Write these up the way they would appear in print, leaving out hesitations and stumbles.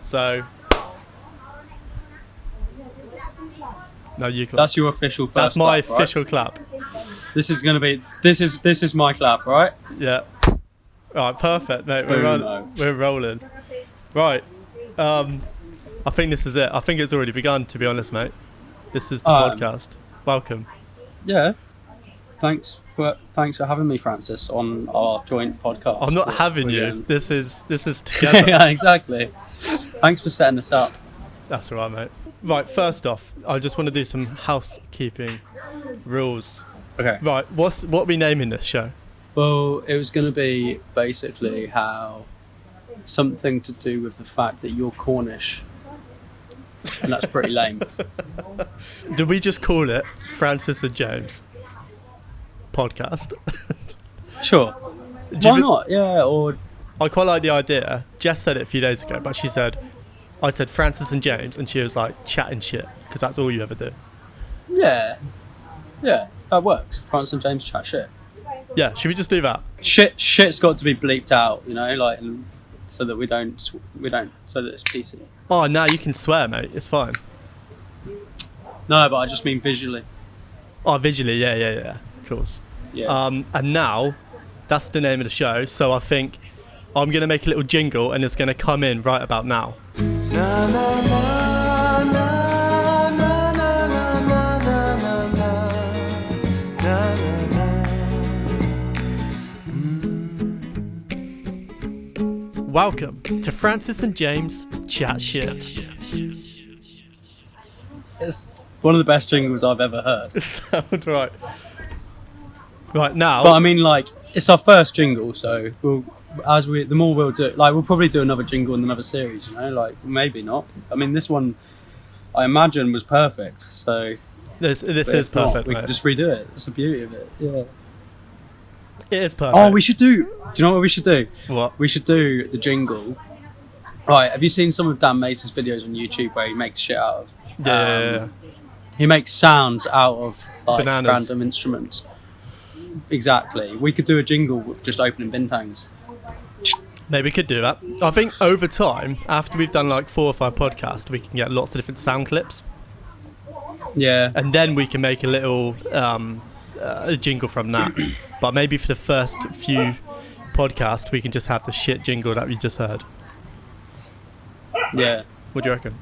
So, no, you clap. That's your official first That's my clap, official clap. This is going to be... This is my clap, right? Yeah. Right, perfect, mate. We're rolling. Right. I think this is it. I think it's already begun, to be honest, mate. This is the podcast. Welcome. Yeah. Thanks for having me, Francis, on our joint podcast. I'm not having you. This is together. Yeah, exactly. Thanks for setting this up. That's all right, mate. Right, first off, I just want to do some housekeeping rules. Okay. Right, what are we naming this show? Well, it was going to be basically how something to do with the fact that you're Cornish. And that's pretty lame. Do we just call it Francis and James podcast? Sure. Why not? Yeah, or... I quite like the idea. Jess said it a few days ago, but I said Francis and James, and she was like, chatting shit, because that's all you ever do. Yeah, that works. Francis and James chat shit. Yeah, should we just do that? Shit's got to be bleeped out, you know, like, so that so that it's PC. Oh, no, you can swear, mate. It's fine. No, but I just mean visually. Oh, visually, yeah, of course. Yeah. And now, that's the name of the show, so I think I'm going to make a little jingle, and it's going to come in right about now. Na, na, na, na, na, na, na, na, na, na. Welcome to Francis and James Chat Shit. It's one of the best jingles I've ever heard. Sound right. Right now. But I mean, like, it's our first jingle, so the more we'll do, like, we'll probably do another jingle in another series, you know, like, maybe not. I mean, this one, I imagine, was perfect, so... This is perfect, we can just redo it. It's the beauty of it, yeah. It is perfect. Oh, we should do... Do you know what we should do? What? We should do the jingle. Right, have you seen some of Dan Mace's videos on YouTube where he makes shit out of... Yeah. He makes sounds out of, like, Bananas. random instruments. Exactly. We could do a jingle with just opening bintangs. Maybe we could do that. I think over time, after we've done like 4 or 5 podcasts, we can get lots of different sound clips. Yeah. And then we can make a little a jingle from that. But maybe for the first few podcasts, we can just have the shit jingle that we just heard. Yeah. What do you reckon?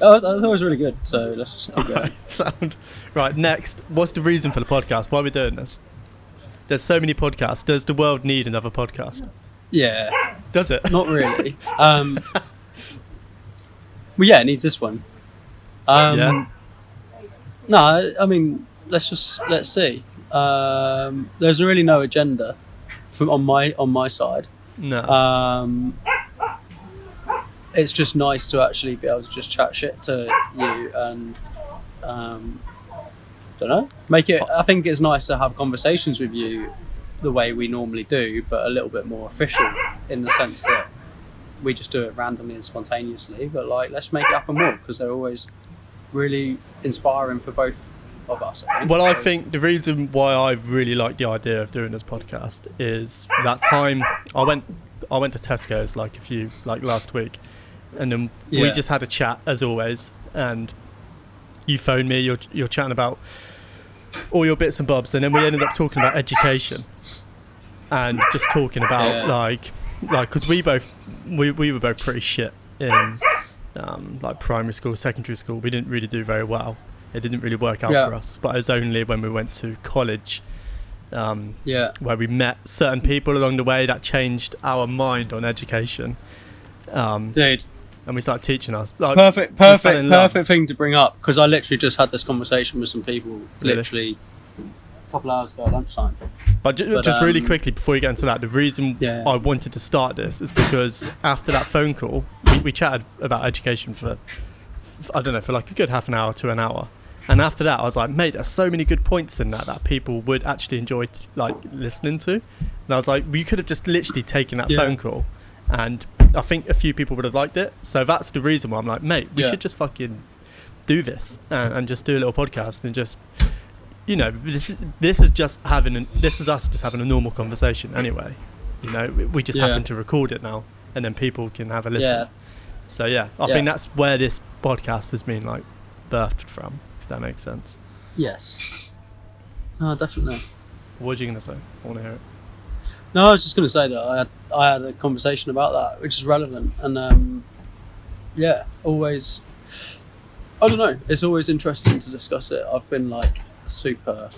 Oh, I thought it was really good, so let's just keep going. Sound. Right, next. What's the reason for the podcast? Why are we doing this? There's so many podcasts. Does the world need another podcast? Yeah. Does it? Not really. Well, yeah, it needs this one. Yeah. No, I mean, let's see. There's really no agenda on my side. No. It's just nice to actually be able to just chat shit to you and don't know, make it. I think it's nice to have conversations with you the way we normally do, but a little bit more official in the sense that we just do it randomly and spontaneously. But like, let's make it happen more because they're always really inspiring for both of us. I think. Well, I think the reason why I really like the idea of doing this podcast is that time I went to Tesco's like last week, and then we just had a chat as always, and you phoned me. You're chatting about all your bits and bobs, and then we ended up talking about education and just talking about like because we were both pretty shit in like primary school, secondary school. We didn't really do very well. It didn't really work out for us, but it was only when we went to college where we met certain people along the way that changed our mind on education. Dude. And we started teaching us. Like, perfect thing to bring up, because I literally just had this conversation with some people literally a couple hours ago at lunchtime. But just really quickly before you get into that, the reason I wanted to start this is because after that phone call, we chatted about education for I don't know, for like a good half an hour to an hour. And after that, I was like, mate, there's so many good points in that people would actually enjoy like listening to. And I was like, we could have just literally taken that phone call, and I think a few people would have liked it. So that's the reason why I'm like, mate, we should just fucking do this and just do a little podcast and just, you know, this is us just having a normal conversation anyway. You know, we just happen to record it now, and then people can have a listen. So yeah, I think that's where this podcast has been like birthed from, if that makes sense. Yes. No, definitely. What were you going to say? I want to hear it. No, I was just going to say that I had a conversation about that, which is relevant, and always. I don't know. It's always interesting to discuss it. I've been like super.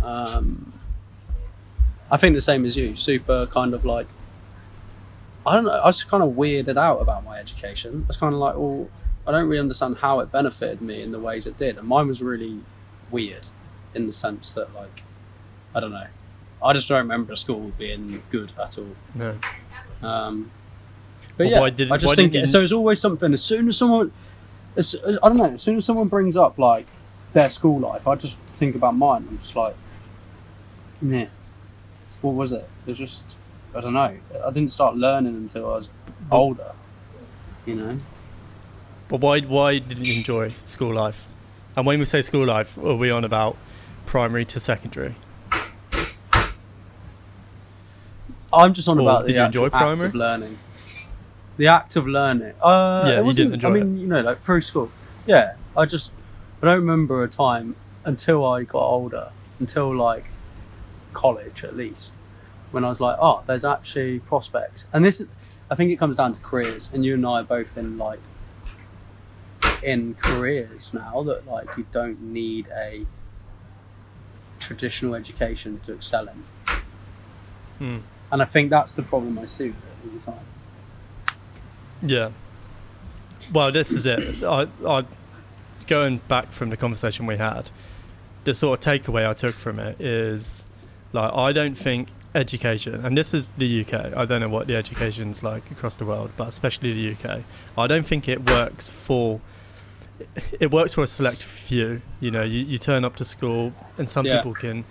I think the same as you. Super kind of like. I don't know. I was kind of weirded out about my education. I was kind of like, well, I don't really understand how it benefited me in the ways it did, and mine was really weird, in the sense that like, I don't know. I just don't remember school being good at all. No. But I just think so. It's always something. As soon as someone brings up like their school life, I just think about mine. I'm just like, meh. What was it? It was just, I don't know. I didn't start learning until I was older. You know. But why didn't you enjoy school life? And when we say school life, are we on about primary to secondary? I'm just on about the actual act of learning. The act of learning. You didn't enjoy it. I mean, like through school. Yeah, I don't remember a time until I got older, until like college at least, when I was like, oh, there's actually prospects. And I think it comes down to careers, and you and I are both in careers now that like you don't need a traditional education to excel in. And I think that's the problem I see with it all the time. Yeah. Well, this is it. I going back from the conversation we had, the sort of takeaway I took from it is, like, I don't think education, and this is the UK, I don't know what the education's like across the world, but especially the UK, I don't think it works for a select few. You know, you turn up to school and some people can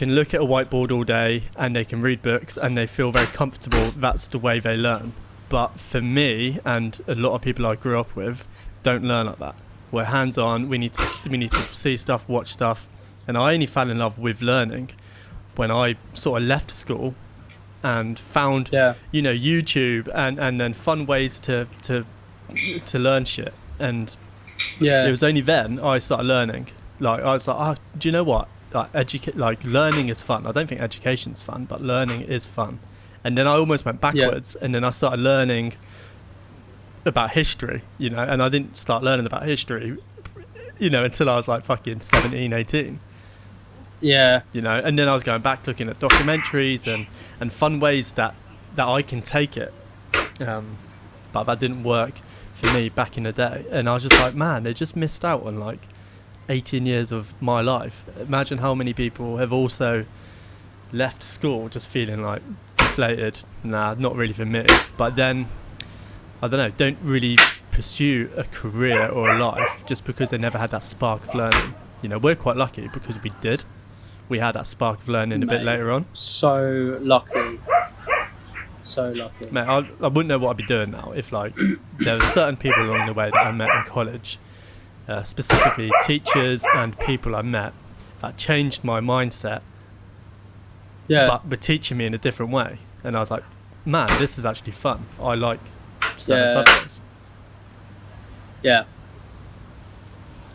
look at a whiteboard all day and they can read books and they feel very comfortable. That's the way they learn. But for me and a lot of people I grew up with, don't learn like that. We're hands-on. We need to see stuff, watch stuff. And I only fell in love with learning when I sort of left school and found YouTube and then fun ways to learn shit. And it was only then I started learning. Like, I was like, oh, do you know what? Like learning is fun. I don't think education's fun, but learning is fun. And then I almost went backwards, and then I started learning about history, you know, and I didn't start learning about history, you know, until I was like fucking 17, 18. Yeah. You know, and then I was going back looking at documentaries and fun ways that I can take it. But that didn't work for me back in the day. And I was just like, man, they just missed out on like 18 years of my life. Imagine how many people have also left school just feeling like deflated. Nah, not really for me. But then, I don't know, don't really pursue a career or a life just because they never had that spark of learning. You know, we're quite lucky because we did. We had that spark of learning a bit later on. So lucky. So lucky. Mate, I wouldn't know what I'd be doing now if like there were certain people along the way that I met in college, specifically teachers and people I met, that changed my mindset. Yeah. But were teaching me in a different way. And I was like, man, this is actually fun. I like certain subjects. Yeah.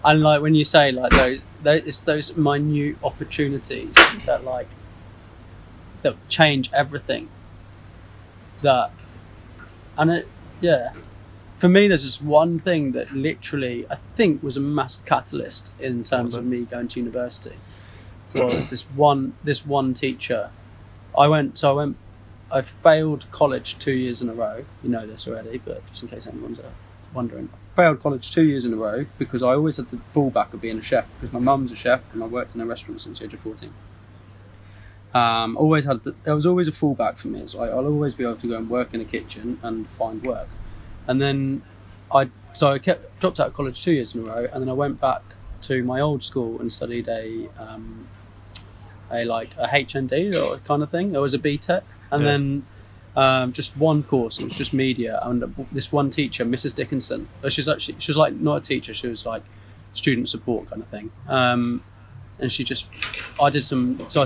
And like when you say like it's those minute opportunities that like that change everything. For me, there's just one thing that literally I think was a massive catalyst in terms of me going to university. Was this one teacher? I failed college 2 years in a row. You know this already, but just in case anyone's wondering, I failed college 2 years in a row because I always had the fallback of being a chef because my mum's a chef and I worked in a restaurant since the age of 14. There was always a fallback for me. So I'll always be able to go and work in a kitchen and find work. And then I dropped out of college 2 years in a row, and then I went back to my old school and studied a HND or kind of thing. It was a BTEC, and then just one course. It was just media, and this one teacher, Mrs. Dickinson. She was like not a teacher. She was like student support kind of thing. And I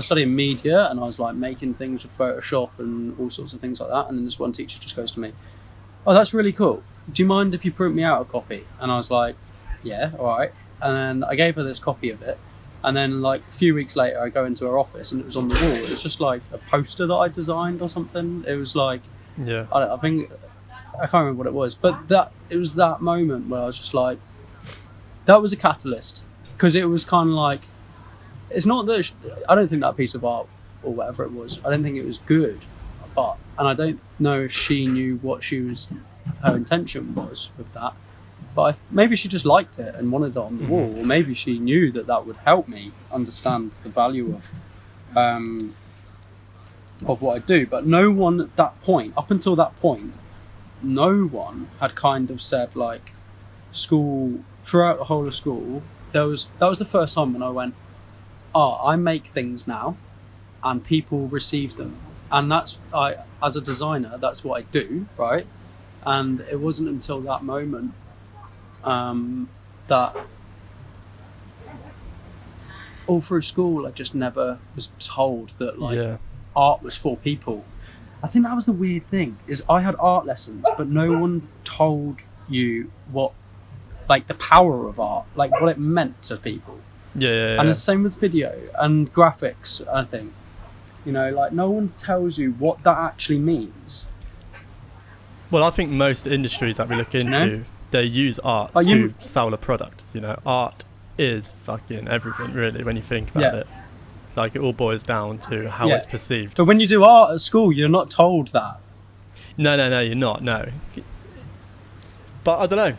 studied media, and I was like making things with Photoshop and all sorts of things like that. And then this one teacher just goes to me, "Oh, that's really cool. do you mind if you print me out a copy? And I was like, yeah, all right. And then I gave her this copy of it. And then like a few weeks later, I go into her office and it was on the wall. It was just like a poster that I designed or something. It was like, yeah, I think, I can't remember what it was, but it was that moment where I was just like, that was a catalyst. Because it was kind of like, it's not that, I don't think that piece of art or whatever it was, I don't think it was good. And I don't know if she knew what her intention was with that. But maybe she just liked it and wanted it on the wall, or maybe she knew that would help me understand the value of what I do. But no one at that point, up until that point, no one had kind of said like, school, throughout the whole of school, that was the first time when I went, I make things now, and people receive them, and as a designer, that's what I do, right? And it wasn't until that moment that all through school I just never was told that like art was for people. I think that was the weird thing, is I had art lessons, but no one told you what, like, the power of art, like what it meant to people. And the same with video and graphics, I think. You know, like no one tells you what that actually means. Well, I think most industries that we look into, they use art to sell a product. You know, art is fucking everything, really, when you think about it. Like, it all boils down to how it's perceived. But when you do art at school, you're not told that. No, you're not, no. But I don't know.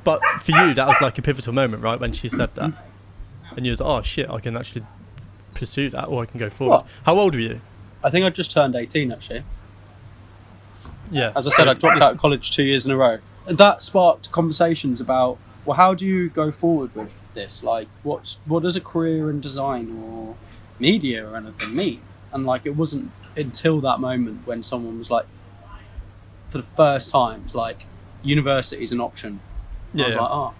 But for you, that was like a pivotal moment, right, when she said that. And you was like, oh, shit, I can actually pursue that, or I can go forward. What? How old were you? I think I just turned 18, actually. Yeah. As I said, I dropped out of college 2 years in a row. That sparked conversations about, well, how do you go forward with this? Like, what does a career in design or media or anything mean? And like, it wasn't until that moment when someone was like, for the first time, like, university is an option. I was like, oh,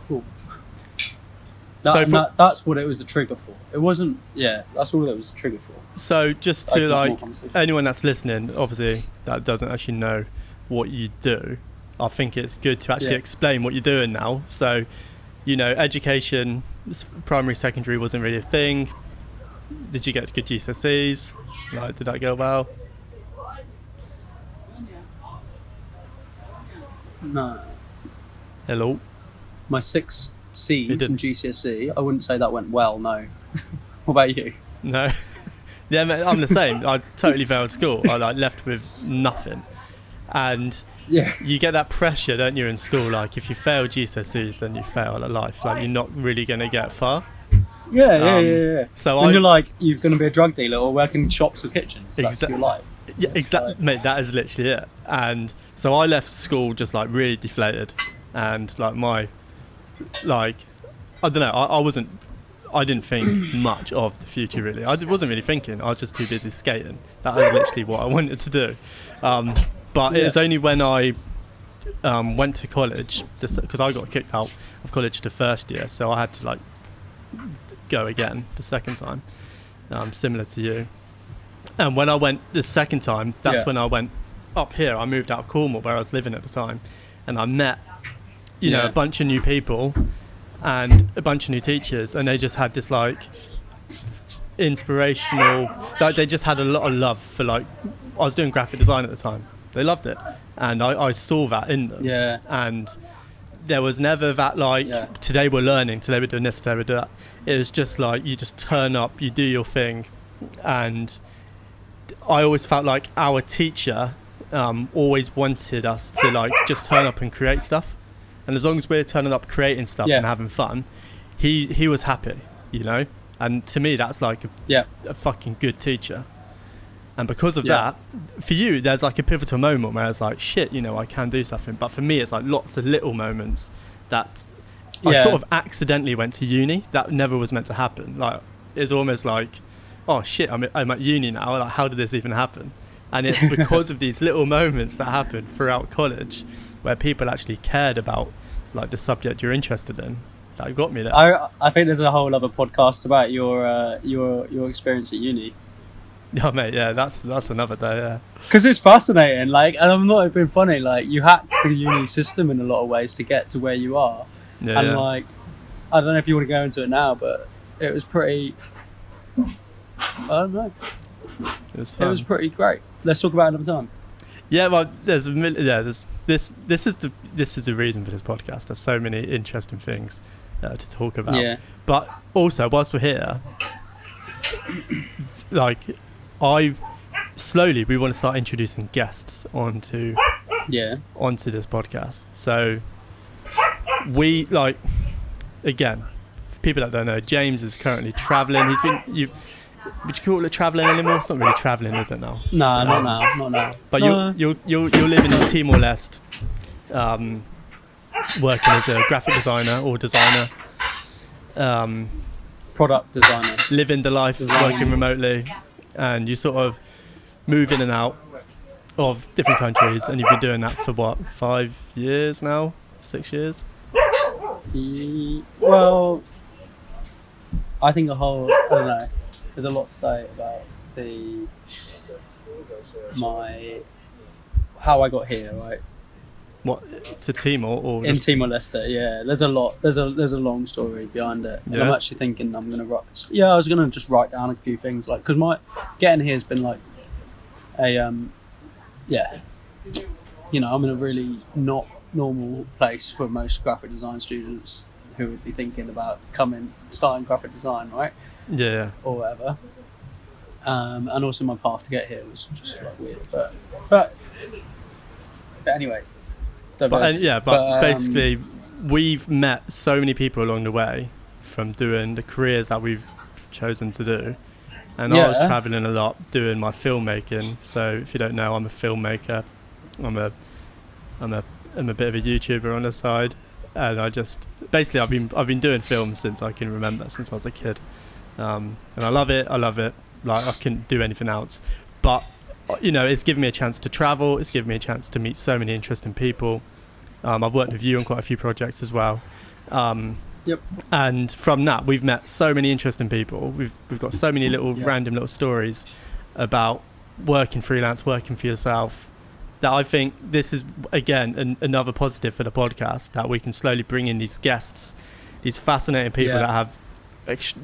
cool. That's what it was the trigger for. It wasn't, that's all it was the trigger for. So just to like, anyone that's listening, obviously, that doesn't actually know what you do, I think it's good to actually explain what you're doing now. So, you know, education, primary, secondary wasn't really a thing. Did you get good GCSEs? Like, did that go well? No. Hello? My 6 C's in GCSE, I wouldn't say that went well, no. What about you? No. Yeah, I'm the same. I totally failed school. I like left with nothing. And you get that pressure, don't you, in school? Like, if you fail GCSEs, then you fail at life. Like, you're not really going to get far. Yeah. So when you're like, you're going to be a drug dealer or work in shops or kitchens. That's your life. Yeah, exactly, mate. That is literally it. And so I left school just like really deflated, and like I don't know. I didn't think much of the future, really. I wasn't really thinking. I was just too busy skating. That was literally what I wanted to do. But it was only when I went to college, because I got kicked out of college the first year, so I had to like go again the second time, similar to you. And when I went the second time, that's when I went up here. I moved out of Cornwall, where I was living at the time, and I met, you know, a bunch of new people and a bunch of new teachers, and they just had this like inspirational, like they just had a lot of love for, like, I was doing graphic design at the time. They loved it, and I saw that in them. And there was never that like, today we're learning, today we're doing this, today we're doing that. It was just like, you just turn up, you do your thing. And I always felt like our teacher always wanted us to like just turn up and create stuff. And as long as we're turning up, creating stuff and having fun, he was happy, you know. And to me, that's like a fucking good teacher. And because of that, for you, there's like a pivotal moment where it's like, shit, you know, I can do something. But for me, it's like lots of little moments that I sort of accidentally went to uni. That never was meant to happen. Like, it's almost like, oh shit, I'm at uni now. Like, how did this even happen? And it's because of these little moments that happened throughout college, where people actually cared about like the subject you're interested in, that got me there. I think there's a whole other podcast about your experience at uni. Yeah, mate. Yeah, that's another day. Yeah. Because it's fascinating, like, and I'm not being funny. Like, you hacked the uni system in a lot of ways to get to where you are, Yeah. and Yeah. like, I don't know if you want to go into it now, but it was pretty. I don't know. It was fun. It was pretty great. Let's talk about it another time. Yeah, well, there's this is the reason for this podcast. There's so many interesting things to talk about. Yeah. But also, whilst we're here, like, we want to start introducing guests onto this podcast. So we, like, again, for people that don't know, James is currently travelling. He's been would you call it travelling anymore? It's not really travelling, is it now? No, not now. But you're living in Timor-Leste, working as a graphic designer or designer, Product designer, living the life of working remotely, and you sort of move in and out of different countries, and you've been doing that for what, 5 years now, 6 years? Well, I think I don't know. There's a lot to say about how I got here, right? What, to Timor or in Timor-Leste? Yeah, there's a lot. There's a long story behind it. Yeah. And I'm actually thinking I'm gonna write. Yeah, I was gonna just write down a few things, like, because my getting here has been like I'm in a really not normal place for most graphic design students who would be thinking about starting graphic design, right? Yeah. Or whatever. And also my path to get here was just like weird, but anyway. But basically, we've met so many people along the way from doing the careers that we've chosen to do, and I was traveling a lot doing my filmmaking. So if you don't know, I'm a filmmaker. I'm a bit of a YouTuber on the side, and I've been doing films since I can remember, since I was a kid. And I love it. Like, I couldn't do anything else. But, it's given me a chance to travel. It's given me a chance to meet so many interesting people. I've worked with you on quite a few projects as well. Yep. And from that, we've met so many interesting people. We've got so many random little stories about working freelance, working for yourself, that I think this is, again, another positive for the podcast, that we can slowly bring in these guests, these fascinating people that have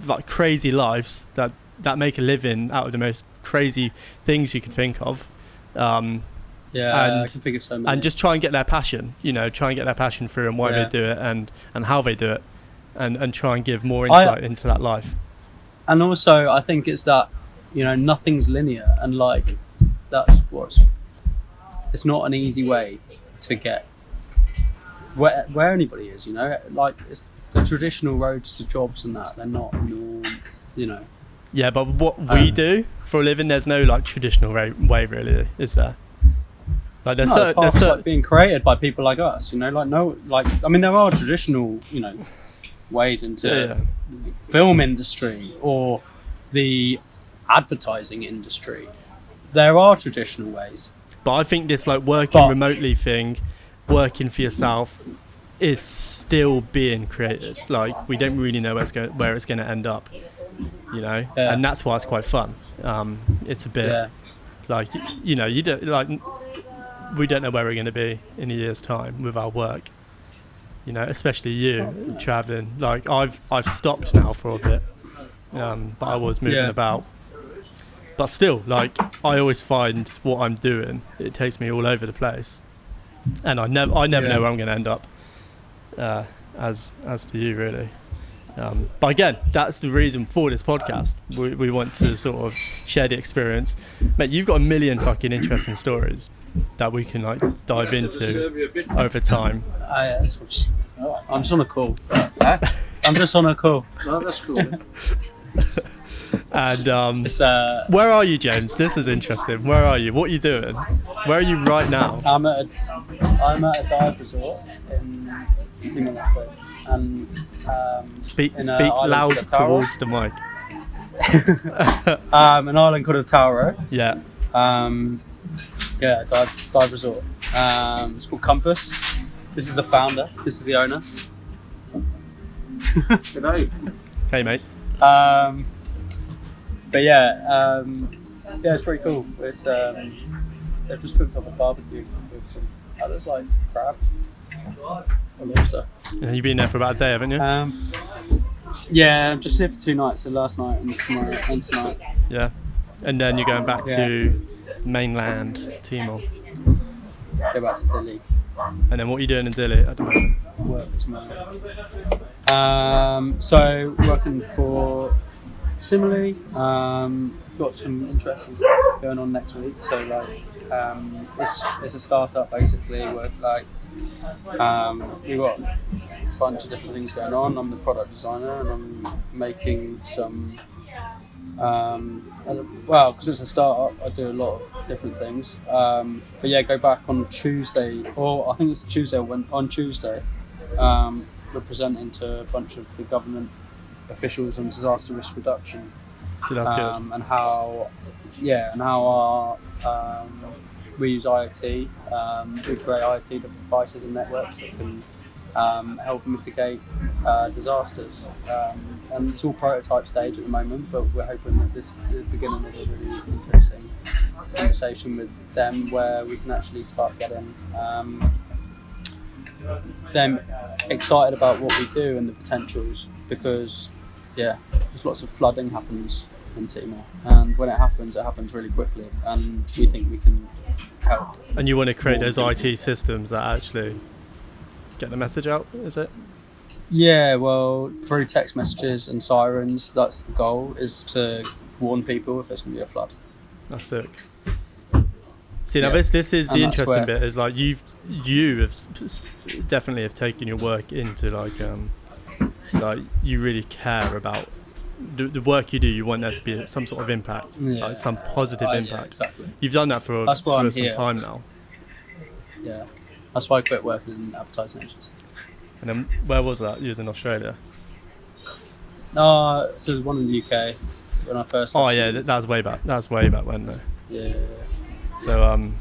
like crazy lives that make a living out of the most crazy things you can think of, I can think of so many. And just try and get their passion, through, and why they do it, and how they do it, and try and give more insight into that life. And also, I think it's that nothing's linear, and like it's not an easy way to get where anybody is. Like, it's the traditional roads to jobs and that, they're not normal, Yeah, but what we do for a living, there's no like traditional way really, is there? Like, there's like being created by people like us, there are traditional, ways into film industry or the advertising industry. There are traditional ways. But I think this like working remotely thing, working for yourself, is still being created. Like, we don't really know where it's going to end up, and that's why it's quite fun. It's a bit like, you don't, like, we don't know where we're going to be in a year's time with our work, especially you traveling. Like, I've stopped now for a bit, but I was moving about. But still, like, I always find what I'm doing, it takes me all over the place, and I never know where I'm going to end up. As to you, really. But again, that's the reason for this podcast. We want to sort of share the experience. Mate, you've got a million fucking interesting stories that we can like dive into over time. I'm just on a call. I'm just on a call. No, that's cool. And where are you, James? This is interesting. Where are you? What are you doing? Where are you right now? I'm at a dive resort in Timor-Leste, and speak loud towards the mic. An island called Tauro. Yeah. Dive resort. It's called Compass. This is the founder. This is the owner. Good day. Hey, mate. But Yeah, it's pretty cool. It's they've just cooked up a barbecue with some others like crab or lobster. And you've been there for about a day, haven't you? Yeah, I'm just here for 2 nights. So last night and tomorrow and tonight. Yeah. And then you're going back to mainland Timor. Go back to Dili. And then what are you doing in Dili at the moment? Work tomorrow. So working for similarly, got some interesting stuff going on next week. So like, it's a startup basically. We're like, we've got a bunch of different things going on. I'm the product designer and I'm making some. Because it's a startup, I do a lot of different things. But yeah, go back on Tuesday, or I think it's Tuesday. On Tuesday, we're presenting to a bunch of the government officials on disaster risk reduction. So that's good. And how our we use IoT. We create IoT devices and networks that can help mitigate disasters. And it's all prototype stage at the moment, but we're hoping that this is the beginning of a really interesting conversation with them where we can actually start getting them excited about what we do and the potentials, because there's lots of flooding happens in Timor, and when it happens really quickly, and we think we can help. And you want to create those IT systems that actually get the message out, is it? Yeah, well, through text messages and sirens, that's the goal, is to warn people if there's going to be a flood. That's sick. See, now this is the interesting bit, is like you have definitely have taken your work into like you really care about the work you do. You want there to be some sort of impact, like some positive impact. Yeah, exactly. You've done that for some time now. Yeah, that's why I quit working in advertising agency. And then where was that? You was in Australia? So there's one in the UK when I first. Oh yeah, that was way back. That was way back when though. Yeah. So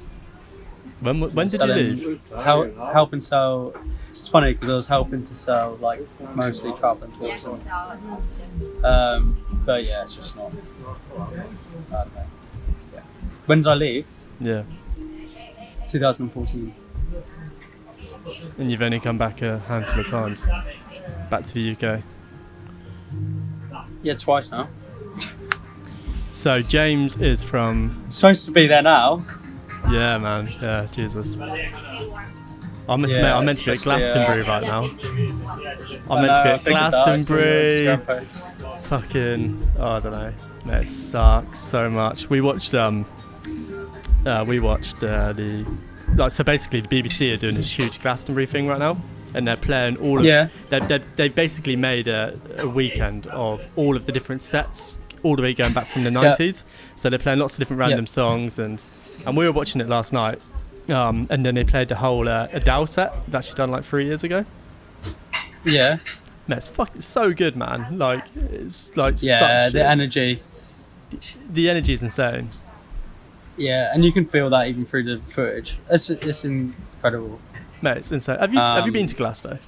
when did you leave? Helping sell. It's funny because I was helping to sell like mostly travel and tourism. But yeah, it's just not. I don't know. Yeah. When did I leave? Yeah. 2014. And you've only come back a handful of times, back to the UK. Yeah, twice now. So James is from. Supposed to be there now. Yeah, man. Yeah, Jesus. I must admit, I'm meant to be at Glastonbury right now. I'm meant to be at Glastonbury. Fucking, I don't know. Mate, it sucks so much. We watched the. So basically, the BBC are doing this huge Glastonbury thing right now, and they're playing all of. Yeah. They've basically made a weekend of all of the different sets, all the way going back from the 90s. So they're playing lots of different random songs, and we were watching it last night, and then they played the whole Adele set that she done like 3 years ago. Yeah. Man, it's fucking so good, man. Like it's like such the energy. The energy is insane. Yeah, and you can feel that even through the footage. It's incredible. Mate, it's insane. Have you been to Glasgow?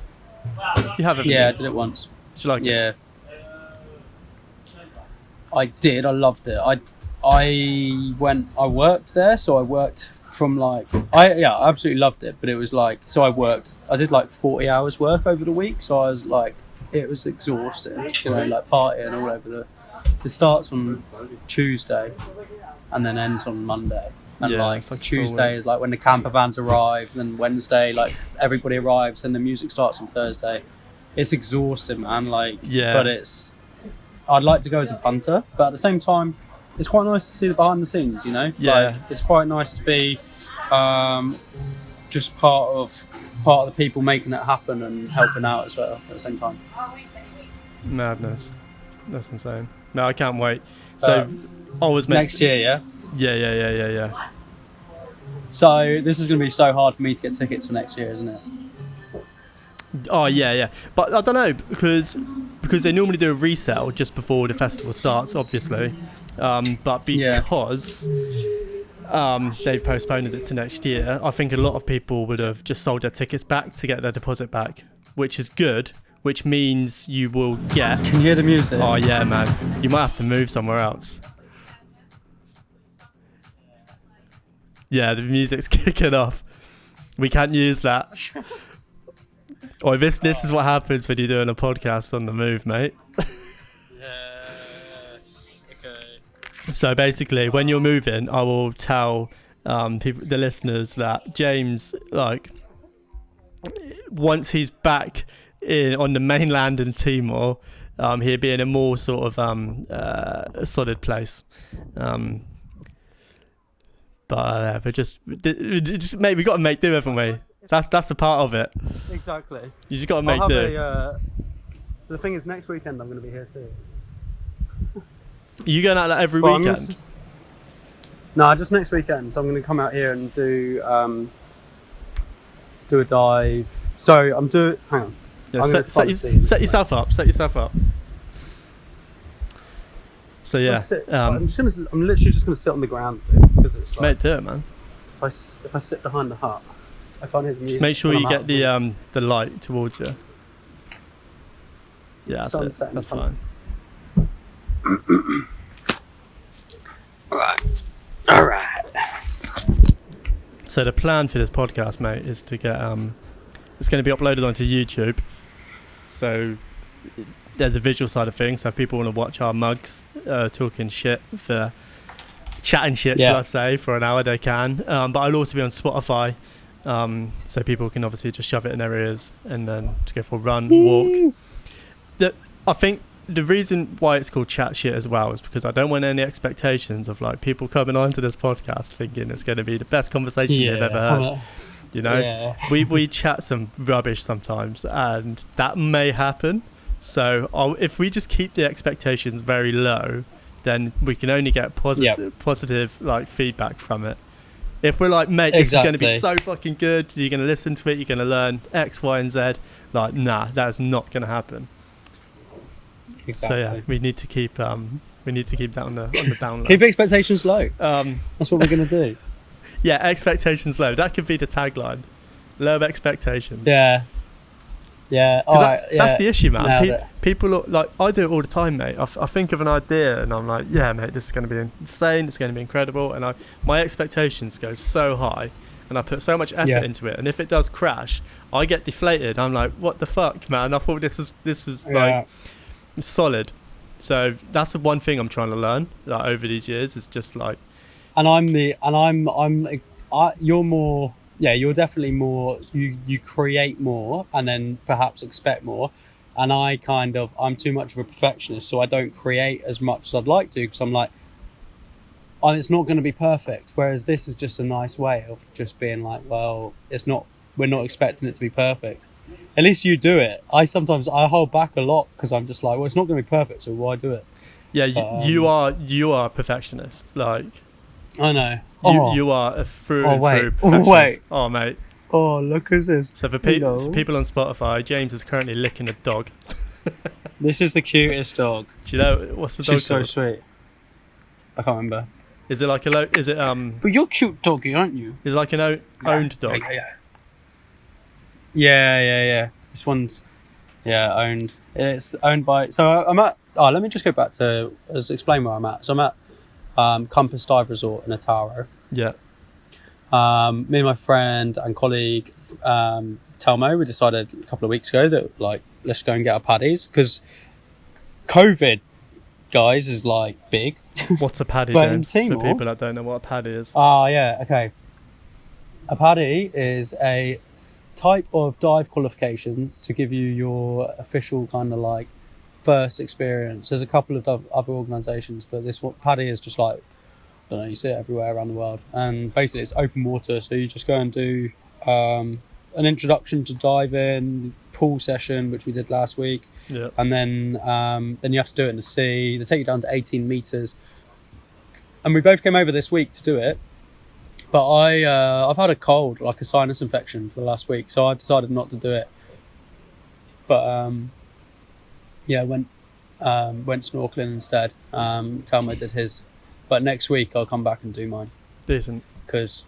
You haven't? Yeah, I did it once. Did you like it? Yeah. I did. I loved it. I worked there, so I worked from like I absolutely loved it. But it was like, so I did like 40 hours work over the week. So I was like, it was exhausting. Like partying all over it starts on Tuesday and then ends on Monday. And like Tuesday is like when the camper vans arrive, and then Wednesday like everybody arrives, and the music starts on Thursday. It's exhausting, man. Like, but I'd like to go as a punter, but at the same time, it's quite nice to see the behind the scenes, Like, it's quite nice to be just part of the people making it happen and helping out as well at the same time. Madness. That's insane. No, I can't wait. So I was next year, yeah? Yeah. So this is going to be so hard for me to get tickets for next year, isn't it? Oh yeah. But I don't know, because they normally do a resale just before the festival starts, obviously. But because they've postponed it to next year, I think a lot of people would have just sold their tickets back to get their deposit back, which is good. Which means you will get. Can you hear the music? Oh yeah, man. You might have to move somewhere else. Yeah, the music's kicking off. We can't use that. Or this is what happens when you're doing a podcast on the move, mate. Yes. Okay. So basically, when you're moving, I will tell people, the listeners, that James, like, once he's back on the mainland in Timor, he'll be in a more sort of solid place. But just mate, we got to make do, haven't we? That's a part of it. Exactly. You just got to make do. The thing is, next weekend I'm going to be here too. You going out like every weekend? No, just next weekend. So I'm going to come out here and do a dive. So I'm doing. Hang on. Yeah, set yourself up. Set yourself up. So yeah, I'm literally just going to sit on the ground, dude, because it's like, mate, do it, man. If I sit behind the hut, I can't hear the music. Just make sure you get the light towards you. Yeah, that's fine. All right. So the plan for this podcast, mate, is to get it's going to be uploaded onto YouTube. So there's a visual side of things. So if people want to watch our mugs talking shit, for chatting shit, shall I say, for an hour, they can. But I'll also be on Spotify, so people can obviously just shove it in their ears and then just go for a run, walk. I think the reason why it's called Chat Shit as well is because I don't want any expectations of like people coming onto this podcast thinking it's going to be the best conversation they've ever heard. You know, we chat some rubbish sometimes, and that may happen. So if we just keep the expectations very low, then we can only get positive like feedback from it. If we're like, mate, this is going to be so fucking good, you're going to listen to it, you're going to learn X, Y, and Z. Like, nah, that's not going to happen. Exactly. So yeah, we need to keep that on the down low. Keep expectations low. That's what we're going to do. Yeah, expectations low. That could be the tagline. Low expectations. Yeah. Yeah. That's the issue, man. People look, like, I do it all the time, mate. I think of an idea and I'm like, yeah, mate, this is going to be insane. It's going to be incredible. And my expectations go so high, and I put so much effort into it. And if it does crash, I get deflated. I'm like, what the fuck, man? I thought this was like solid. So that's the one thing I'm trying to learn, like, over these years, is just like. You're more. Yeah, you're definitely more. You create more, and then perhaps expect more. And I'm too much of a perfectionist, so I don't create as much as I'd like to, because I'm like, it's not going to be perfect. Whereas this is just a nice way of just being like, well, it's not. We're not expecting it to be perfect. At least you do it. I hold back a lot because I'm just like, well, it's not going to be perfect, so why do it? Yeah, you are a perfectionist. Like, I know. You are a through and through perfectionist. Wait. Oh, mate. Oh, look who's this. So for people on Spotify, James is currently licking a dog. This is the cutest dog. Do you know what's the dog She's called? so sweet. I can't remember. Is it like is it But you're cute doggy, aren't you? Is it like an owned dog? Yeah. This one's owned. It's owned by. So I'm at. Oh, let me just go back to explain where I'm at. So I'm at Compass Dive Resort in Otaro. Yeah. Me and my friend and colleague Telmo, we decided a couple of weeks ago that, like, let's go and get our paddies, because COVID, guys, is like big. What's a paddy, James? For people that don't know what a paddy is. Okay. A paddy is a type of dive qualification to give you your official kind of like first experience. There's a couple of other organisations, but this one, paddy, is just like, I don't know, you see it everywhere around the world, and basically it's open water, so you just go and do an introduction to diving, pool session, which we did last week, and then you have to do it in the sea. They take you down to 18 meters, and we both came over this week to do it, but I've had a cold, like a sinus infection, for the last week, so I decided not to do it. But went snorkeling instead. Telmo did his. But next week I'll come back and do mine. Decent. Because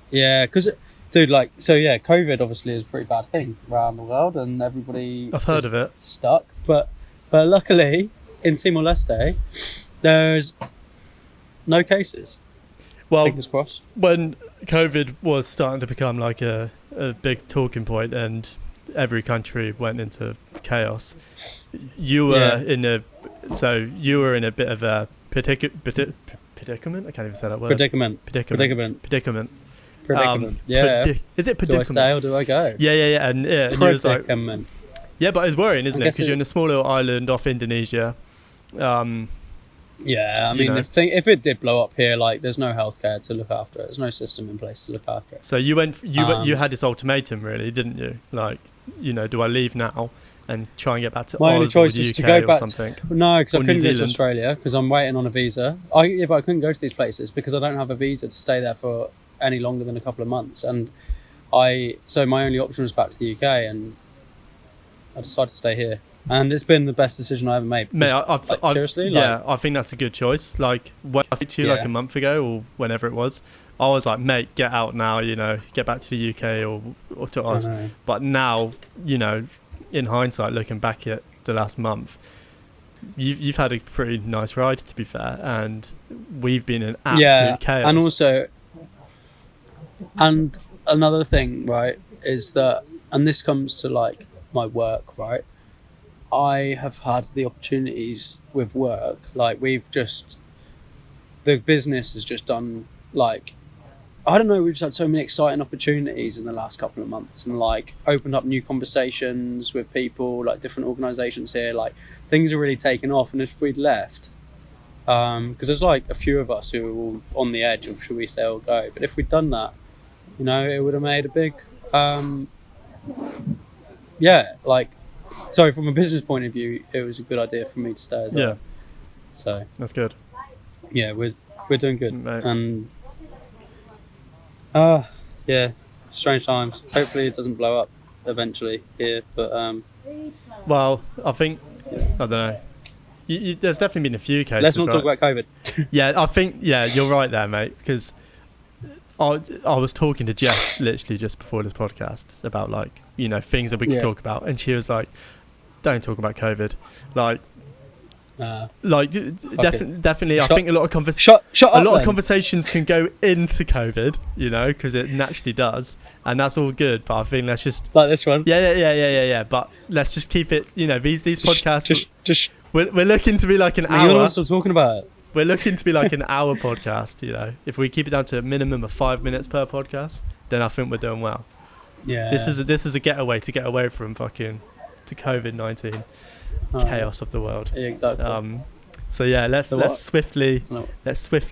dude, like, so yeah, COVID obviously is a pretty bad thing around the world, and everybody. I've heard of it. Stuck, but luckily in Timor-Leste, there's no cases. Well, fingers crossed. When COVID was starting to become like a big talking point and every country went into chaos, you were in a bit of a predicament. I can't even say that word. Predicament. Yeah. Is it predicament? Do I stay or do I go? Yeah. And you was like, Predicament. yeah, but it's worrying, isn't it? Because you're in a small little island off Indonesia. Yeah, I mean, if it did blow up here, like, there's no healthcare to look after it. There's no system in place to look after it. So you had this ultimatum, really, didn't you? Like, do I leave now and try and get back to my only Oz choice or is UK to go back. or something? No, because I Or couldn't New go to Zealand? Australia because I'm waiting on a visa. But I couldn't go to these places because I don't have a visa to stay there for any longer than a couple of months. And so my only option was back to the UK, and I decided to stay here. And it's been the best decision I ever made. Mate, seriously? Yeah, I think that's a good choice. Like, when I spoke to you like a month ago or whenever it was, I was like, mate, get out now, get back to the UK or to Oz. But now, in hindsight, looking back at the last month, you've had a pretty nice ride, to be fair, and we've been in absolute chaos. And another thing, right, is that, and this comes to like my work, right, I have had the opportunities with work, like the business has just done, like, I don't know, we've just had so many exciting opportunities in the last couple of months, and like opened up new conversations with people, like different organisations here, like things are really taking off. And if we'd left, because there's like a few of us who are all on the edge of should we stay or go, but if we'd done that, it would have made a big so from a business point of view, it was a good idea for me to stay as well. So that's good. Yeah, we're doing good. Mate. And strange times. Hopefully it doesn't blow up eventually here, but well, I think I don't know. There's definitely been a few cases. Let's not talk about COVID. Yeah, I think you're right there, mate, because I was talking to Jess literally just before this podcast about like things that we could talk about, and she was like, "Don't talk about COVID." Definitely. I think a lot of conversations can go into COVID, because it naturally does, and that's all good. But I think let's just like this one. Yeah. But let's just keep it. These podcasts. Just we're looking to be like an hour. You're not still talking about it. We're looking to be like an hour podcast. If we keep it down to a minimum of 5 minutes per podcast, then I think we're doing well. Yeah. This is a getaway to get away from fucking to COVID-19 chaos of the world. Yeah, exactly. So yeah, let's swiftly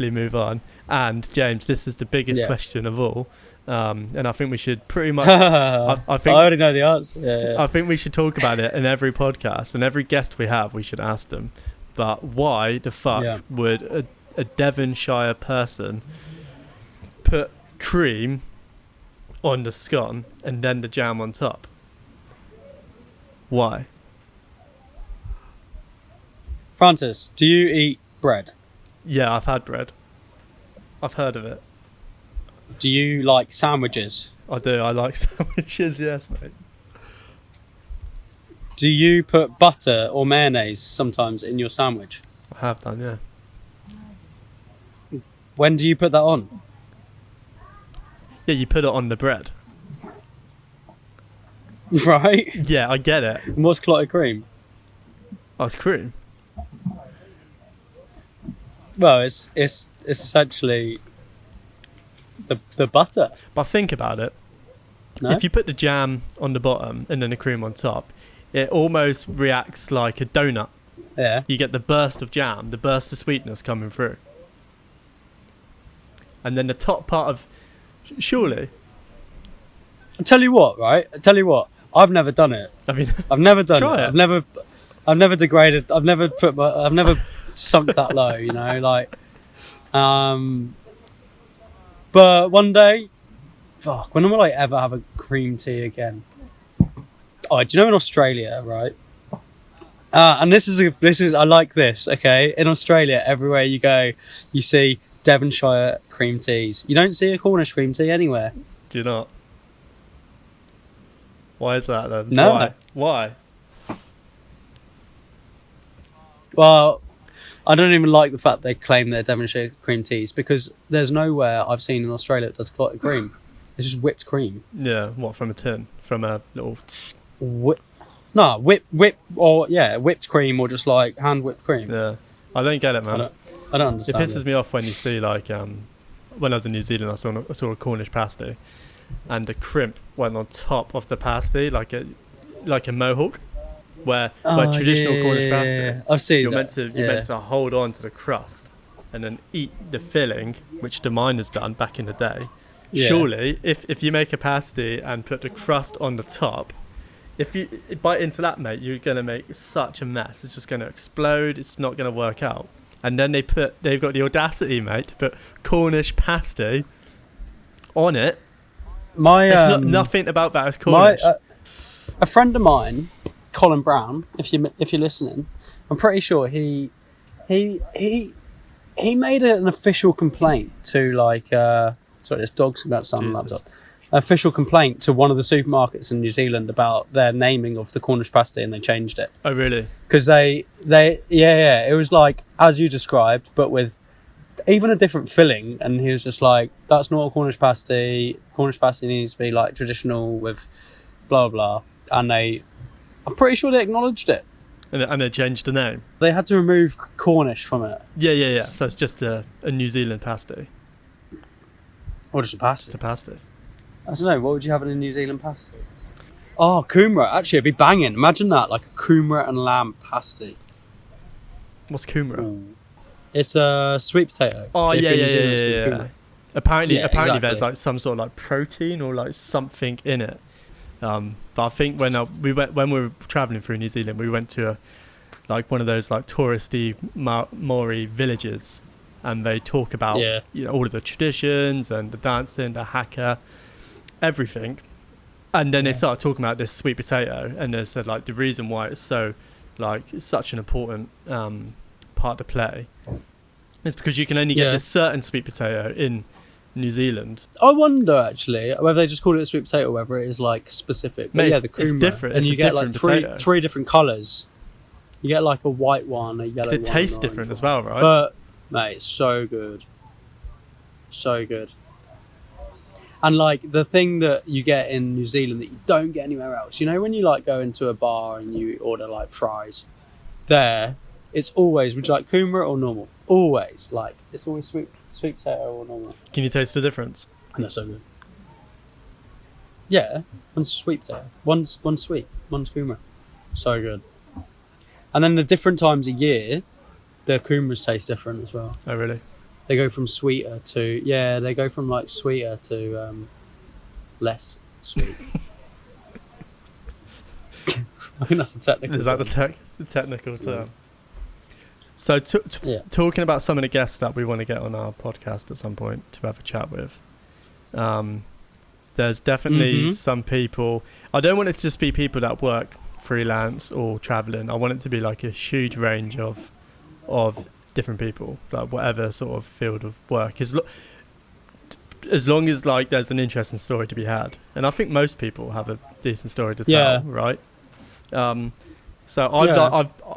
move on. And James, this is the biggest question of all, and I think we should pretty much. I already know the answer. Yeah. I think we should talk about it in every podcast, and every guest we have, we should ask them. But why the fuck would a Devonshire person put cream on the scone and then the jam on top? Why? Francis, do you eat bread? Yeah, I've had bread. I've heard of it. Do you like sandwiches? I do. I like sandwiches, yes, mate. Do you put butter or mayonnaise sometimes in your sandwich? I have done, yeah. When do you put that on? Yeah, you put it on the bread. Right? Yeah, I get it. And what's clotted cream? Oh, it's cream. Well, it's essentially the butter. But think about it. No? If you put the jam on the bottom and then the cream on top, it almost reacts like a donut. Yeah. You get the burst of jam, the burst of sweetness coming through. And then the top part of... Surely. I tell you what, right? I've never done it. I mean... I've never done try it. it. I've never degraded... I've never sunk that low, But one day... Fuck, when will I ever have a cream tea again? Oh, do you know in Australia, right? And this is I like this, okay? In Australia, everywhere you go, you see Devonshire cream teas. You don't see a Cornish cream tea anywhere. Do you not? Why is that then? No. Why? Well, I don't even like the fact they claim they're Devonshire cream teas, because there's nowhere I've seen in Australia that does clotted cream. It's just whipped cream. Yeah, what, from a tin? From a little... Whipped cream, or just like hand whipped cream. Yeah, I don't get it, man. I don't understand. It pisses me off when you see, like, when I was in New Zealand, I saw a Cornish pasty, and the crimp went on top of the pasty like a mohawk, where traditional Cornish pasty, I've seen you're meant to hold on to the crust and then eat the filling, which the miners done back in the day. Yeah. Surely, if you make a pasty and put the crust on the top, if you bite into that, mate, you're going to make such a mess. It's just going to explode. It's not going to work out. And then they've got the audacity, mate, to put Cornish pasty on it. Nothing about that is Cornish. A friend of mine, Colin Brown, if you're listening, I'm pretty sure he made an official complaint to, like, sorry, this dog's about to sound on the laptop. Official complaint to one of the supermarkets in New Zealand about their naming of the Cornish pasty, and they changed it. Oh, really? Because it was like as you described, but with even a different filling. And he was just like, "That's not a Cornish pasty. Cornish pasty needs to be like traditional with blah blah." And I'm pretty sure they acknowledged it. And they changed the name. They had to remove Cornish from it. Yeah. So it's just a New Zealand pasty. Or just a pasty. It's a pasty. I don't know, what would you have in a New Zealand pasty? Oh, kumara. Actually, it'd be banging. Imagine that, like a kumara and lamb pasty. What's kumara? Ooh. It's a sweet potato. Oh, yeah. Apparently exactly. There's like some sort of like protein or like something in it. But I think when we were traveling through New Zealand, we went to one of those like touristy Maori villages, and they talk about all of the traditions and the dancing, the haka, everything. And then they started talking about this sweet potato, and they said like the reason why it's so it's such an important part to play is because you can only get this certain sweet potato in New Zealand. I wonder actually whether they just call it a sweet potato or whether it is like specific. But the kumara, it's different. And you get like three different colours. You get like a white one, a yellow one. It tastes different as well, right? But mate, it's so good. So good. And like the thing that you get in New Zealand that you don't get anywhere else, you know, when you like go into a bar and you order like fries, there it's always, would you like kumara or normal? Always, like it's always sweet potato or normal. Can you taste the difference? And they're so good. Yeah, one's sweet potato, one's sweet, one's kumara. So good. And then the different times a year, the kumaras taste different as well. Oh, really? They go from sweeter to they go from like sweeter to less sweet. I think that's the technical. Is that the technical term? So talking about some of the guests that we want to get on our podcast at some point to have a chat with. There's definitely some people. I don't want it to just be people that work freelance or traveling. I want it to be like a huge range of different people, like whatever sort of field of work, as long as like there's an interesting story to be had. And I think most people have a decent story to tell, right? So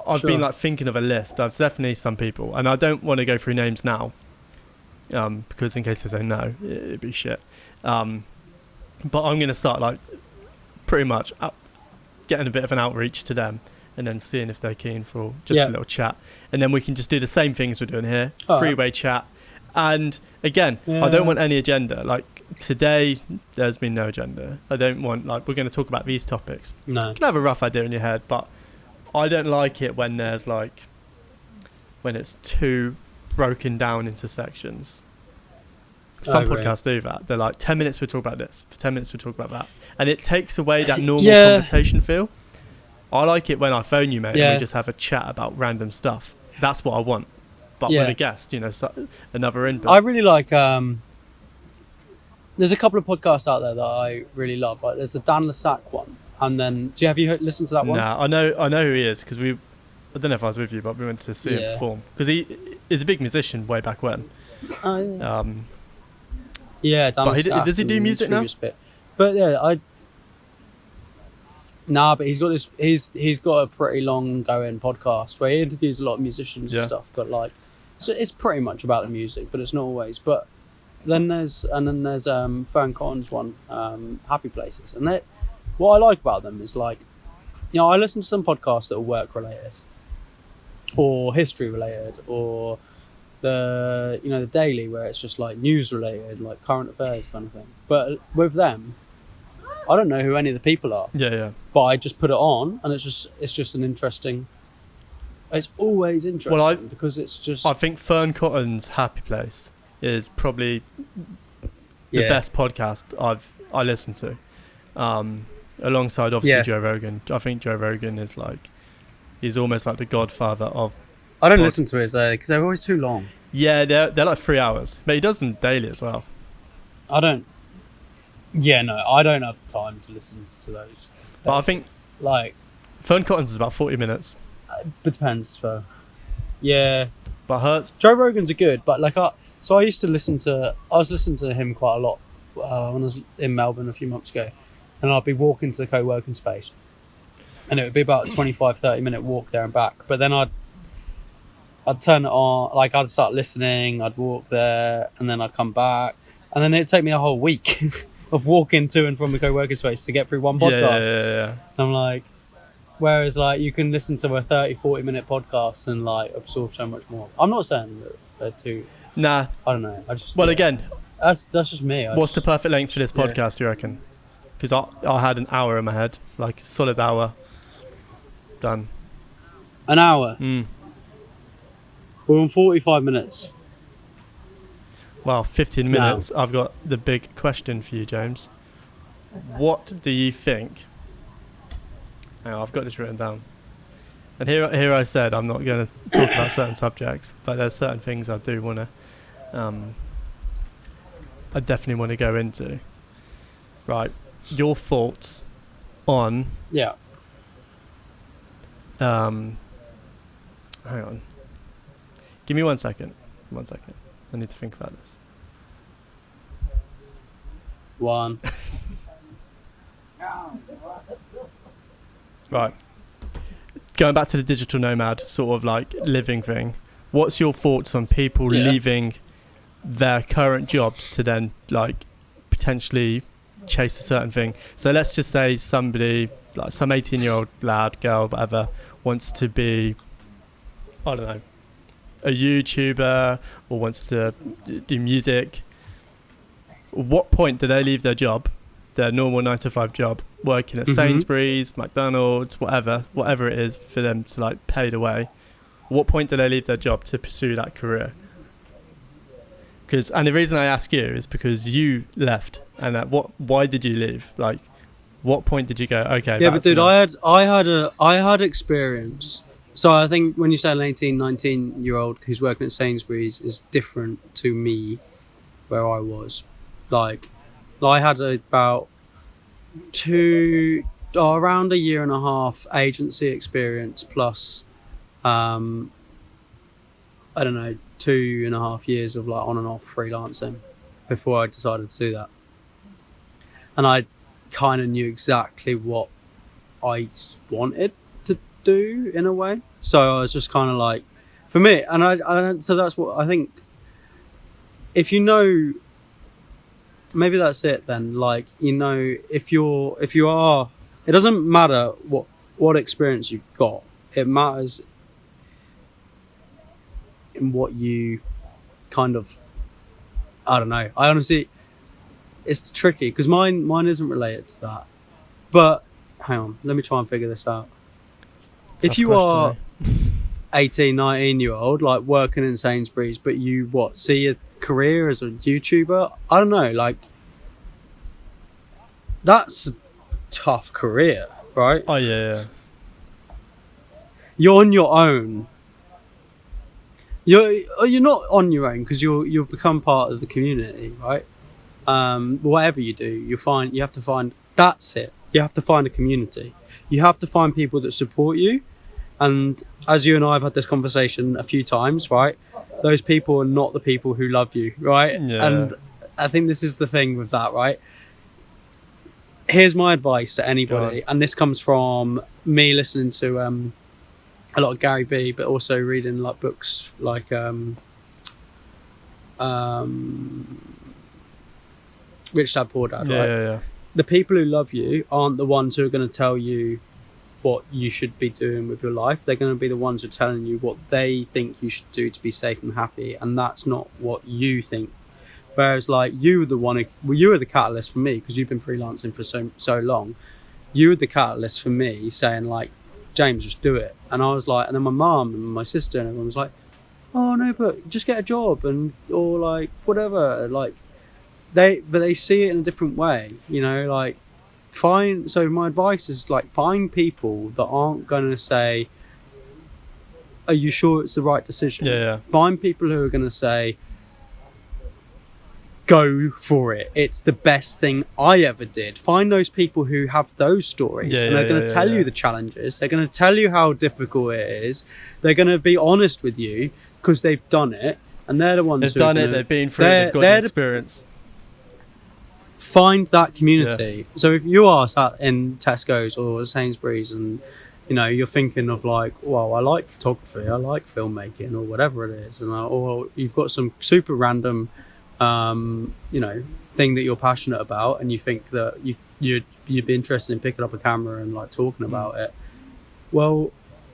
I've been like thinking of a list. There's definitely some people, and I don't want to go through names now, because in case they say no, it'd be shit. But I'm going to start like pretty much getting a bit of an outreach to them, and then seeing if they're keen for just a little chat. And then we can just do the same things we're doing here, three-way chat. And again, I don't want any agenda. Like today, there's been no agenda. I don't want we're going to talk about these topics. No. You can have a rough idea in your head, but I don't like it when there's when it's too broken down into sections. Some podcasts do that. They're like 10 minutes we talk about this, for 10 minutes we talk about that, and it takes away that normal conversation feel. I like it when I phone you, mate, and we just have a chat about random stuff. That's what I want, but with a guest, another input. I really like. There's a couple of podcasts out there that I really love. Like there's the Dan Lassac one, and then have you listened to that one? Nah, I know who he is because I don't know if I was with you, but we went to see him perform because he is a big musician way back when. Dan Lassac. Does he do music now? But Nah, but he's got this. He's got a pretty long going podcast where he interviews a lot of musicians and stuff. But like, so it's pretty much about the music, but it's not always. But then there's Fern Cotton's one, Happy Places, and what I like about them is like, you know, I listen to some podcasts that are work related, or history related, or the Daily, where it's just like news related, like current affairs kind of thing. But with them, I don't know who any of the people are. Yeah. But I just put it on, and it's just an interesting. It's always interesting because it's just. I think Fern Cotton's Happy Place is probably the best podcast I listen to, alongside obviously Joe Rogan. I think Joe Rogan is like, he's almost like the godfather of. I don't listen to his because they're always too long. Yeah, they're like 3 hours, but he does them daily as well. I don't. Yeah, no, I don't have the time to listen to those. But I think like Fern Cotton's is about 40 minutes. It depends, so yeah. But Joe Rogan's are good, but like I was listening to him quite a lot when I was in Melbourne a few months ago, and I'd be walking to the co-working space, and it would be about a 25-30 minute walk there and back. But then I'd turn it on, like I'd start listening, I'd walk there, and then I'd come back, and then it'd take me a whole week of walking to and from the co-working space to get through one podcast. Yeah. And I'm like, whereas like you can listen to a 30-40 minute podcast and like absorb so much more. I'm not saying that they're too. Nah. I don't know. Again, that's just me. What's the perfect length for this podcast? Do you reckon? Because I had an hour in my head, like a solid hour. Done. An hour. We're on 45 minutes. Well, 15 minutes. I've got the big question for you, James. What do you think? Oh, I've got this written down. And here I said I'm not going to talk about certain subjects, but there's certain things I do want to, I definitely want to go into. Right. Your thoughts on... Yeah. Hang on. Give me 1 second. 1 second. I need to think about this. One. Right. Going back to the digital nomad sort of like living thing, what's your thoughts on people leaving their current jobs to then like potentially chase a certain thing? So let's just say somebody, like some 18-year-old lad, girl, whatever, wants to be, I don't know, a YouTuber or wants to do music. At what point do they leave their job, their normal 9-to-5 job, working at Sainsbury's, McDonald's, whatever it is for them to like pay the way? What point do they leave their job to pursue that career? And the reason I ask you is because you left, and why did you leave? Like, what point did you go? Okay. Yeah, but dude, enough. I had experience. So I think when you say an 18, 19-year-old who's working at Sainsbury's is different to me, where I was. Like I had about around a year and a half agency experience plus, I don't know, 2.5 years of like on and off freelancing before I decided to do that. And I kind of knew exactly what I wanted to do in a way. So I was just kind of like, for me, and so that's what I think. If you know, maybe that's it then. Like, you know, if you are, it doesn't matter what experience you've got. It matters in what you kind of, I don't know. I honestly, it's tricky because mine isn't related to that. But hang on, let me try and figure this out. If you are 18, 19-year-old, like working in Sainsbury's, but you see a career as a YouTuber, I don't know, like that's a tough career, right? Oh yeah. You're on your own. You're not on your own because you'll become part of the community, right? Whatever you do, you have to find, that's it. You have to find a community. You have to find people that support you. And as you and I have had this conversation a few times, right? Those people are not the people who love you, right? Yeah. And I think this is the thing with that, right? here's my advice to anybody, and this comes from me listening to a lot of Gary Vee, but also reading like books like Rich Dad Poor Dad. Right? Yeah. The people who love you aren't the ones who are going to tell you what you should be doing with your life. They're going to be the ones who are telling you what they think you should do to be safe and happy, and that's not what you think. Whereas, like, you were the catalyst for me, because you've been freelancing for so long. You were the catalyst for me, saying like, James, just do it. And I was like, and then my mum and my sister and everyone was like, oh no, but just get a job or like whatever. Like, they see it in a different way, you know. Like, so my advice is like, find people that aren't going to say, are you sure it's the right decision? Yeah. Find people who are going to say, go for it, it's the best thing I ever did. Find those people who have those stories, and they're going to tell you the challenges. They're going to tell you how difficult it is. They're going to be honest with you because they've done it, and they're the ones who've done it. They've been through it. They've got the experience. Find that community. So if you are sat in Tesco's or Sainsbury's and you know you're thinking of like, well, I like photography, I like filmmaking, or whatever it is, and or you've got some super random you know, thing that you're passionate about, and you think that you'd be interested in picking up a camera and like talking about it, well,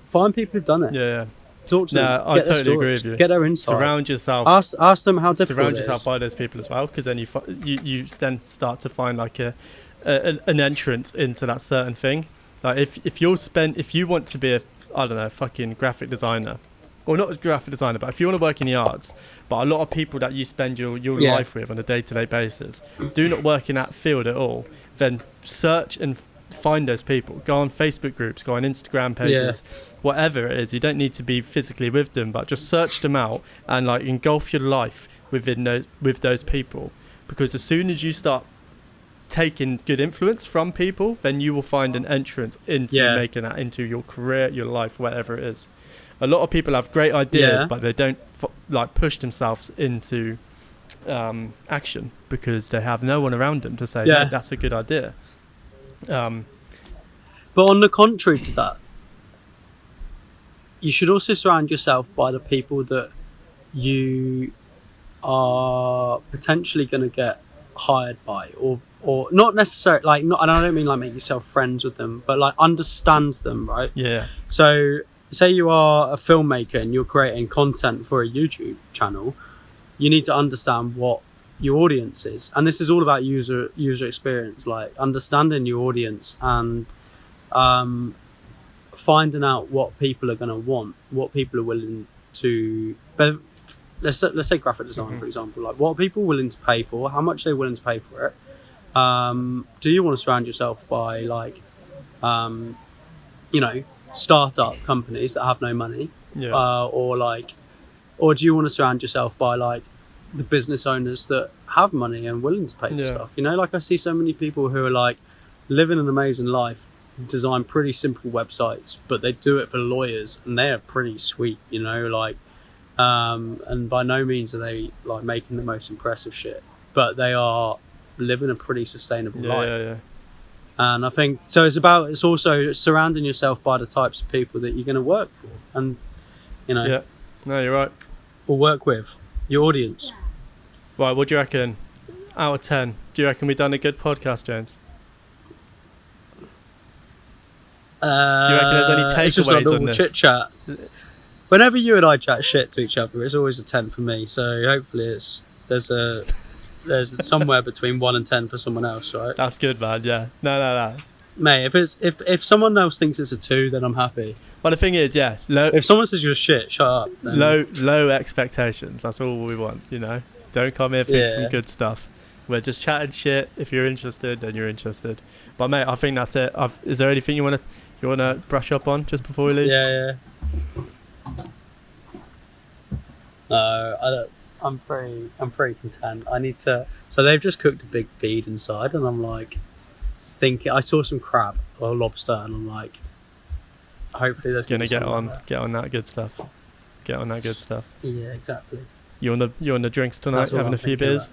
find people who've done it. Yeah. Talk to them. I totally agree with you. Get their insight. Surround yourself. Ask them how difficult Surround it is. yourself by those people as well, because then you then start to find like an entrance into that certain thing. Like if you want to be a fucking graphic designer, or not a graphic designer, but if you want to work in the arts, but a lot of people that you spend your life with on a day-to-day basis do not work in that field at all, then search and find those people. Go on Facebook groups, go on Instagram pages, whatever it is. You don't need to be physically with them, but just search them out and like engulf your life with those people. Because as soon as you start taking good influence from people, then you will find an entrance into making that into your career, your life, whatever it is. A lot of people have great ideas, but they don't like push themselves into action because they have no one around them to say that's a good idea. But on the contrary to that, you should also surround yourself by the people that you are potentially going to get hired by, or not necessarily like not. And I don't mean like make yourself friends with them, but like understand them, right? Yeah. So, say you are a filmmaker and you're creating content for a YouTube channel, you need to understand what your audience is, and this is all about user experience, like understanding your audience and finding out what people are going to want, what people are willing to. Let's say graphic design, for example. Like, what are people willing to pay for? How much they're willing to pay for it? Do you want to surround yourself by like, you know, startup companies that have no money, or do you want to surround yourself by like the business owners that have money and willing to pay for stuff? You know, like I see so many people who are like living an amazing life, design pretty simple websites, but they do it for lawyers and they are pretty sweet, you know, like and by no means are they like making the most impressive shit, but they are living a pretty sustainable life. And I think so it's also surrounding yourself by the types of people that you're going to work for, and you know, no, you're right, or work with your audience. Right, what do you reckon out of 10? Do you reckon we've done a good podcast, James? Do you reckon there's any takeaways it's just like on this? Chit chat. Whenever you and I chat shit to each other, it's always a 10 for me. So hopefully there's somewhere between 1 and 10 for someone else, right? That's good, man. Yeah. No. Mate, if someone else thinks it's a 2, then I'm happy. Well, the thing is, if someone says you're shit, shut up. Then. Low expectations. That's all we want, you know. Don't come here for some good stuff. We're just chatting shit. If you're interested, then you're interested. But mate, I think that's it. Is there anything you wanna brush up on just before we leave? Yeah. No, I'm pretty content. I need to. So they've just cooked a big feed inside, and I'm like thinking. I saw some crab or lobster, and I'm like, hopefully there's gonna get on that good stuff. Yeah, exactly. You on the drinks tonight? Having a few beers?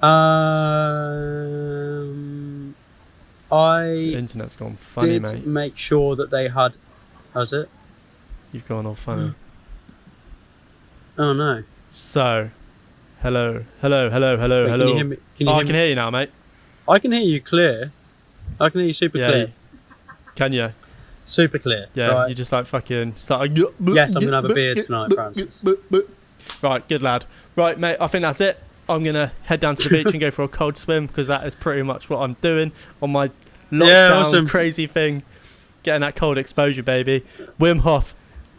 I Internet's gone funny, did mate. make sure that they had. How's it? You've gone all funny. Oh no. So, hello. Wait, can you hear me? I can hear you now, mate. I can hear you clear. I can hear you super Yeah, clear. can you? Super clear. Yeah, right. you just like fucking start. Yes, I'm gonna have a beer tonight, Francis. Right, good lad. Right, mate, I think that's it. I'm gonna head down to the beach and go for a cold swim because that is pretty much what I'm doing on my lockdown crazy thing. Getting that cold exposure, baby. Wim Hof.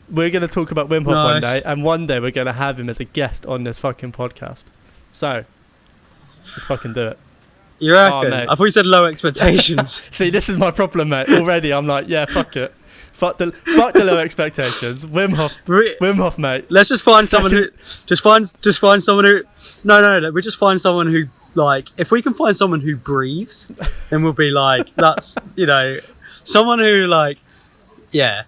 We're gonna talk about Wim Hof one day, and one day we're gonna have him as a guest on this fucking podcast. So, let's fucking do it. You reckon? Oh, mate. I thought you said low expectations. See, this is my problem, mate. Already, I'm like, yeah, fuck it. Fuck the low expectations. Wim Hof, mate. Let's just find someone who just find someone who no. We just find someone who, like, if we can find someone who breathes, then we'll be like, that's, you know, someone who, like, yeah.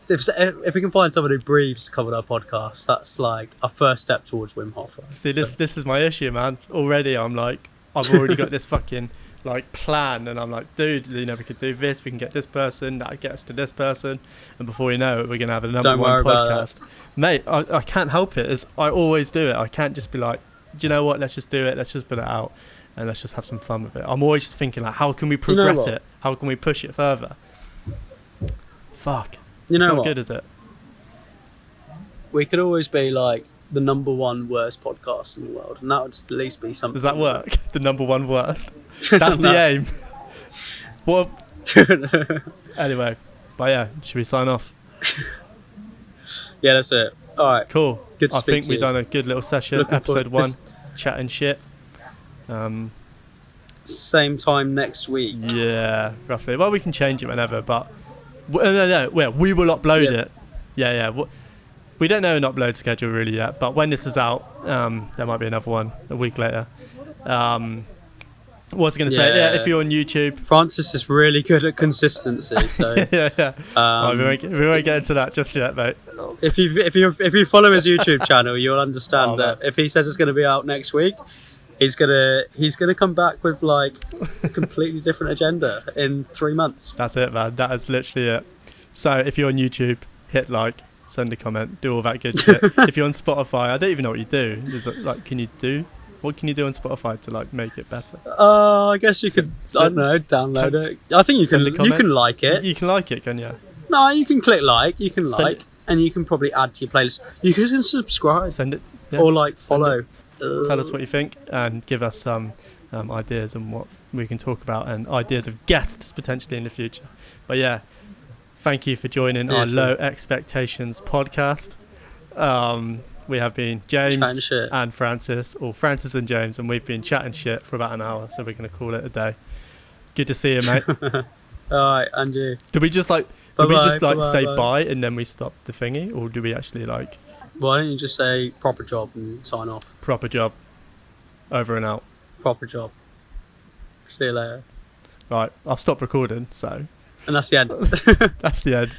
If we can find someone who breathes to come on our podcast, that's like our first step towards Wim Hof. See, this is my issue, man. Already, I'm like, I've already got this fucking like plan, and I'm like, dude, you know, we could do this, we can get this person, that gets to this person, and before you know it, we're gonna have a number one podcast. Mate, I can't help it. I always do it. I can't just be like, do you know what? Let's just do it. Let's just put it out, and let's just have some fun with it. I'm always just thinking like, how can we progress it? How can we push it further? Fuck. You know it's not what? good, is it? We could always be like the number one worst podcast in the world, and that would at least be something. Does that work? The number one worst. That's the aim. What? Anyway, but yeah, should we sign off? Yeah, that's it. All right. Cool. Good to I speak think to we've you. done a good little session. Looking Episode forward- 1, chatting shit. Same time next week. Yeah, roughly. Well, we can change it whenever, but no. Well, we will upload it. Yeah. We don't know an upload schedule really yet, but when this is out, there might be another one a week later. What was I going to say? Yeah, if you're on YouTube, Francis is really good at consistency. So yeah. We won't get into that just yet, mate. if you follow his YouTube channel, you'll understand that if he says it's going to be out next week, he's gonna come back with like a completely different agenda in 3 months. That's it, man. That is literally it. So if you're on YouTube, hit like, send a comment, do all that good shit. If you're on Spotify, I don't even know what you do. What can you do on Spotify to like make it better? I guess you could, I don't know, download it. I think you can like it. You can like it, can you? No, you can click like, and you can probably add to your playlist. You can subscribe. Send it. Yeah. Or like follow. Tell us what you think and give us some ideas on what we can talk about and ideas of guests potentially in the future. But yeah, thank you for joining our Low Expectations podcast. We have been James and Francis, or Francis and James, and we've been chatting shit for about an hour, so we're going to call it a day. Good to see you, mate. Alright, and you. Do we just say bye and then we stop the thingy, or do we actually like... Why don't you just say proper job and sign off? Proper job. Over and out. Proper job. See you later. Right, I've stopped recording, so... And that's the end. That's the end.